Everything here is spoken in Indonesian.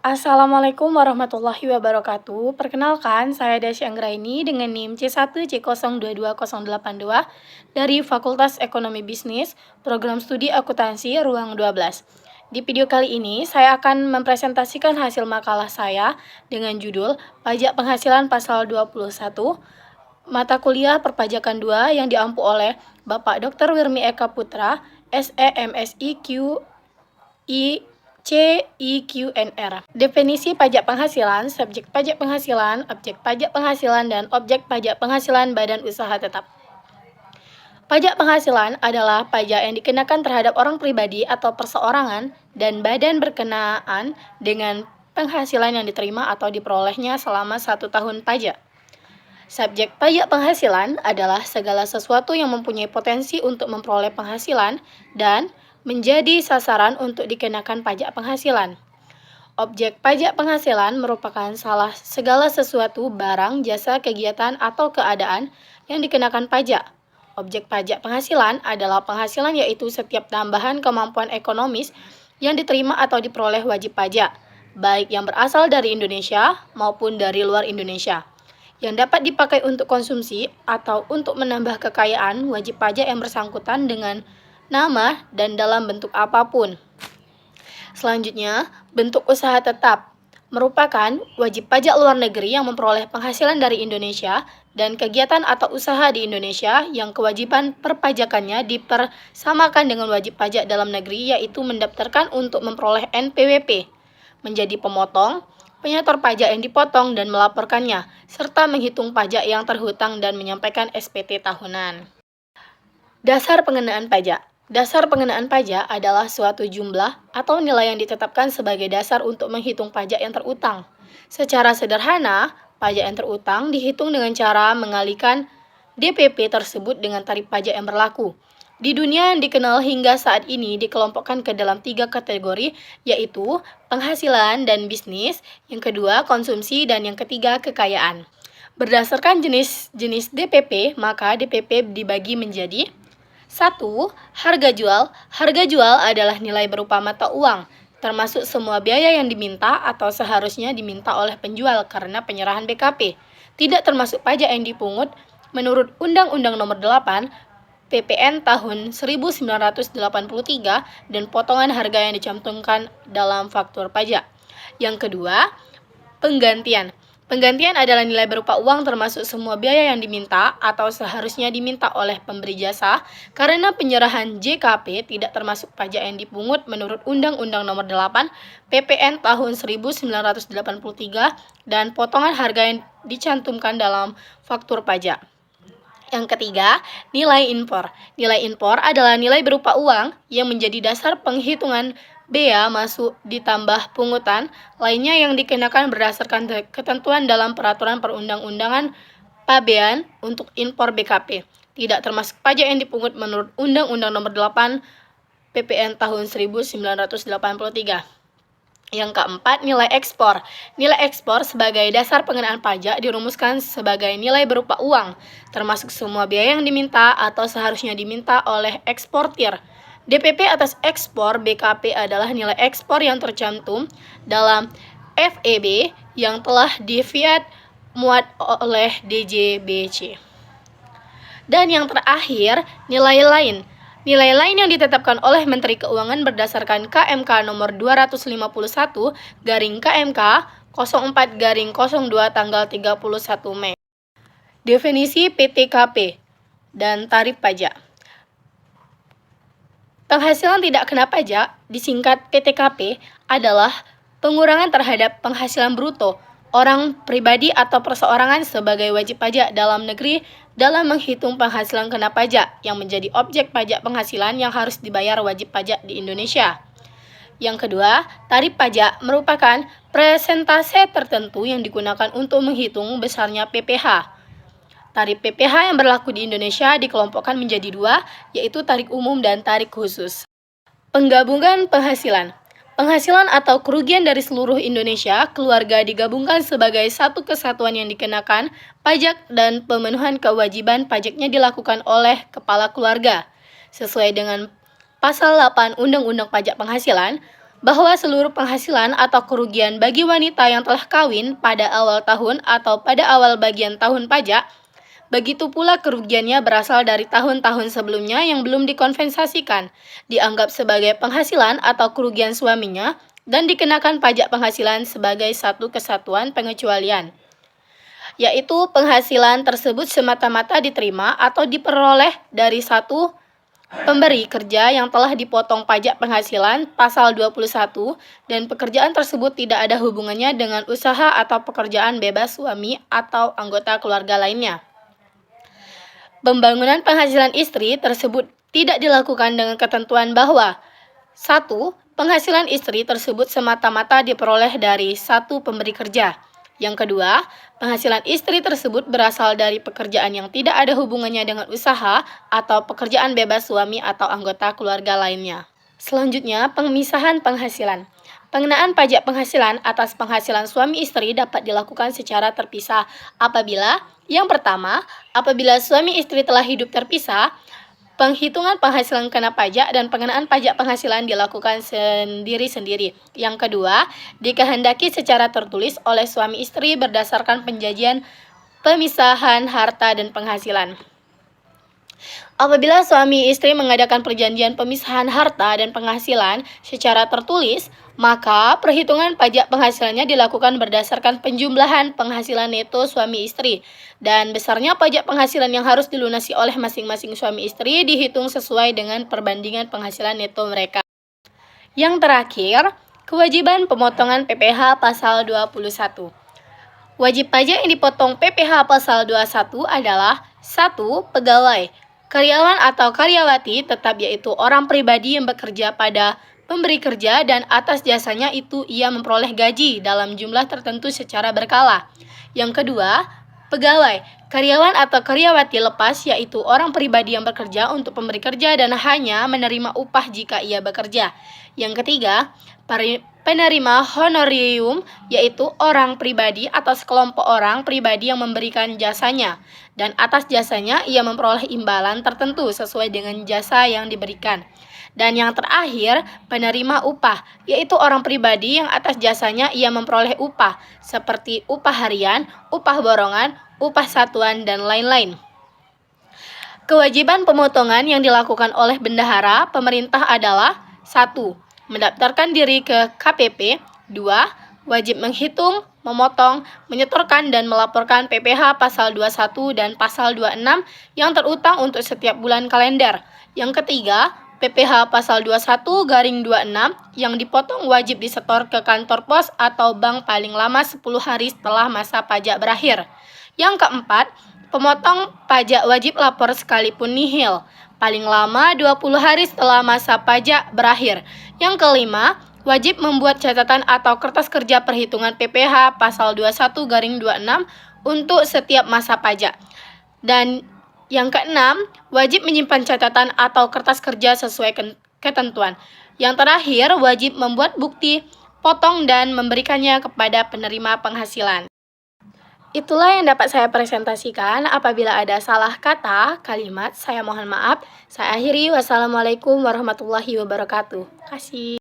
Assalamualaikum warahmatullahi wabarakatuh. Perkenalkan, saya Dasya Anggraini dengan NIM C1C022082 dari Fakultas Ekonomi Bisnis, Program Studi Akuntansi Ruang 12. Di video kali ini, saya akan mempresentasikan hasil makalah saya dengan judul Pajak Penghasilan Pasal 21, Mata Kuliah Perpajakan 2 yang diampu oleh Bapak Dr. Wirmi Eka Putra, SEMSI QI CIQNR. Definisi pajak penghasilan, subjek pajak penghasilan, objek pajak penghasilan, dan objek pajak penghasilan badan usaha tetap. Pajak penghasilan adalah pajak yang dikenakan terhadap orang pribadi atau perseorangan dan badan berkenaan dengan penghasilan yang diterima atau diperolehnya selama 1 tahun pajak. Subjek pajak penghasilan adalah segala sesuatu yang mempunyai potensi untuk memperoleh penghasilan dan menjadi sasaran untuk dikenakan pajak penghasilan. Objek pajak penghasilan merupakan segala sesuatu barang, jasa, kegiatan, atau keadaan yang dikenakan pajak. Objek pajak penghasilan adalah penghasilan, yaitu setiap tambahan kemampuan ekonomis yang diterima atau diperoleh wajib pajak, baik yang berasal dari Indonesia maupun dari luar Indonesia, yang dapat dipakai untuk konsumsi atau untuk menambah kekayaan wajib pajak yang bersangkutan dengan nama dan dalam bentuk apapun. Selanjutnya, bentuk usaha tetap merupakan wajib pajak luar negeri yang memperoleh penghasilan dari Indonesia dan kegiatan atau usaha di Indonesia yang kewajiban perpajakannya dipersamakan dengan wajib pajak dalam negeri, yaitu mendaftarkan untuk memperoleh NPWP, menjadi pemotong, penyetor pajak yang dipotong dan melaporkannya, serta menghitung pajak yang terhutang dan menyampaikan SPT tahunan. Dasar pengenaan pajak. Dasar pengenaan pajak adalah suatu jumlah atau nilai yang ditetapkan sebagai dasar untuk menghitung pajak yang terutang. Secara sederhana, pajak yang terutang dihitung dengan cara mengalihkan DPP tersebut dengan tarif pajak yang berlaku. Di dunia yang dikenal hingga saat ini dikelompokkan ke dalam 3 kategori, yaitu penghasilan dan bisnis, yang kedua konsumsi, dan yang ketiga kekayaan. Berdasarkan jenis DPP, maka DPP dibagi menjadi 1. Harga jual. Harga jual adalah nilai berupa mata uang, termasuk semua biaya yang diminta atau seharusnya diminta oleh penjual karena penyerahan BKP. Tidak termasuk pajak yang dipungut menurut Undang-Undang Nomor 8 PPN tahun 1983 dan potongan harga yang dicantumkan dalam faktur pajak. Yang kedua, penggantian. Penggantian adalah nilai berupa uang termasuk semua biaya yang diminta atau seharusnya diminta oleh pemberi jasa karena penyerahan JKP tidak termasuk pajak yang dipungut menurut Undang-Undang Nomor 8 PPN tahun 1983 dan potongan harga yang dicantumkan dalam faktur pajak. Yang ketiga, nilai impor. Nilai impor adalah nilai berupa uang yang menjadi dasar penghitungan bea masuk ditambah pungutan lainnya yang dikenakan berdasarkan ketentuan dalam peraturan perundang-undangan pabean untuk impor BKP. Tidak termasuk pajak yang dipungut menurut Undang-Undang Nomor 8 PPN tahun 1983. Yang keempat, nilai ekspor. Nilai ekspor sebagai dasar pengenaan pajak dirumuskan sebagai nilai berupa uang, termasuk semua biaya yang diminta atau seharusnya diminta oleh eksportir. DPP atas ekspor BKP adalah nilai ekspor yang tercantum dalam FEB yang telah di-fiat muat oleh DJBC. Dan yang terakhir, nilai lain. Nilai lain yang ditetapkan oleh Menteri Keuangan berdasarkan KMK nomor 251 KMK 04-02 tanggal 31 Mei. Definisi PTKP dan tarif pajak. Penghasilan tidak kena pajak, disingkat PTKP, adalah pengurangan terhadap penghasilan bruto orang pribadi atau perseorangan sebagai wajib pajak dalam negeri dalam menghitung penghasilan kena pajak yang menjadi objek pajak penghasilan yang harus dibayar wajib pajak di Indonesia. Yang kedua, tarif pajak merupakan persentase tertentu yang digunakan untuk menghitung besarnya PPh. Tarif PPh yang berlaku di Indonesia dikelompokkan menjadi 2, yaitu tarif umum dan tarif khusus. Penggabungan penghasilan. Penghasilan atau kerugian dari seluruh Indonesia, keluarga digabungkan sebagai satu kesatuan yang dikenakan pajak dan pemenuhan kewajiban pajaknya dilakukan oleh kepala keluarga. Sesuai dengan Pasal 8 Undang-Undang Pajak Penghasilan, bahwa seluruh penghasilan atau kerugian bagi wanita yang telah kawin pada awal tahun atau pada awal bagian tahun pajak, begitu pula kerugiannya berasal dari tahun-tahun sebelumnya yang belum dikompensasikan, dianggap sebagai penghasilan atau kerugian suaminya, dan dikenakan pajak penghasilan sebagai satu kesatuan pengecualian, yaitu penghasilan tersebut semata-mata diterima atau diperoleh dari satu pemberi kerja yang telah dipotong pajak penghasilan pasal 21 dan pekerjaan tersebut tidak ada hubungannya dengan usaha atau pekerjaan bebas suami atau anggota keluarga lainnya. Pembangunan penghasilan istri tersebut tidak dilakukan dengan ketentuan bahwa 1. Penghasilan istri tersebut semata-mata diperoleh dari satu pemberi kerja. Yang kedua, penghasilan istri tersebut berasal dari pekerjaan yang tidak ada hubungannya dengan usaha atau pekerjaan bebas suami atau anggota keluarga lainnya. Selanjutnya, pemisahan penghasilan. Pengenaan pajak penghasilan atas penghasilan suami istri dapat dilakukan secara terpisah apabila yang pertama, apabila suami istri telah hidup terpisah, penghitungan penghasilan kena pajak dan pengenaan pajak penghasilan dilakukan sendiri-sendiri. Yang kedua, dikehendaki secara tertulis oleh suami istri berdasarkan penjanjian pemisahan harta dan penghasilan. Apabila suami istri mengadakan perjanjian pemisahan harta dan penghasilan secara tertulis, maka perhitungan pajak penghasilannya dilakukan berdasarkan penjumlahan penghasilan neto suami istri, dan besarnya pajak penghasilan yang harus dilunasi oleh masing-masing suami istri dihitung sesuai dengan perbandingan penghasilan neto mereka. Yang terakhir, kewajiban pemotongan PPh pasal 21. Wajib pajak yang dipotong PPh pasal 21 adalah 1. Pegawai, karyawan atau karyawati tetap, yaitu orang pribadi yang bekerja pada pemberi kerja dan atas jasanya itu ia memperoleh gaji dalam jumlah tertentu secara berkala. Yang kedua, pegawai, karyawan atau karyawati lepas, yaitu orang pribadi yang bekerja untuk pemberi kerja dan hanya menerima upah jika ia bekerja. Yang ketiga, penerima honorarium, yaitu orang pribadi atau sekelompok orang pribadi yang memberikan jasanya, dan atas jasanya ia memperoleh imbalan tertentu sesuai dengan jasa yang diberikan. Dan yang terakhir, penerima upah, yaitu orang pribadi yang atas jasanya ia memperoleh upah, seperti upah harian, upah borongan, upah satuan, dan lain-lain. Kewajiban pemotongan yang dilakukan oleh bendahara pemerintah adalah 1. Mendaftarkan diri ke KPP. 2. Wajib menghitung, memotong, menyetorkan, dan melaporkan PPh pasal 21 dan pasal 26 yang terutang untuk setiap bulan kalender. Yang ketiga, PPh pasal 21/26 yang dipotong wajib disetor ke kantor pos atau bank paling lama 10 hari setelah masa pajak berakhir. Yang keempat, pemotong pajak wajib lapor sekalipun nihil, paling lama 20 hari setelah masa pajak berakhir. Yang kelima, wajib membuat catatan atau kertas kerja perhitungan PPh pasal 21/26 untuk setiap masa pajak. Dan yang keenam, wajib menyimpan catatan atau kertas kerja sesuai ketentuan. Yang terakhir, wajib membuat bukti potong dan memberikannya kepada penerima penghasilan. Itulah yang dapat saya presentasikan. Apabila ada salah kata, kalimat, saya mohon maaf. Saya akhiri. Wassalamualaikum warahmatullahi wabarakatuh. Terima kasih.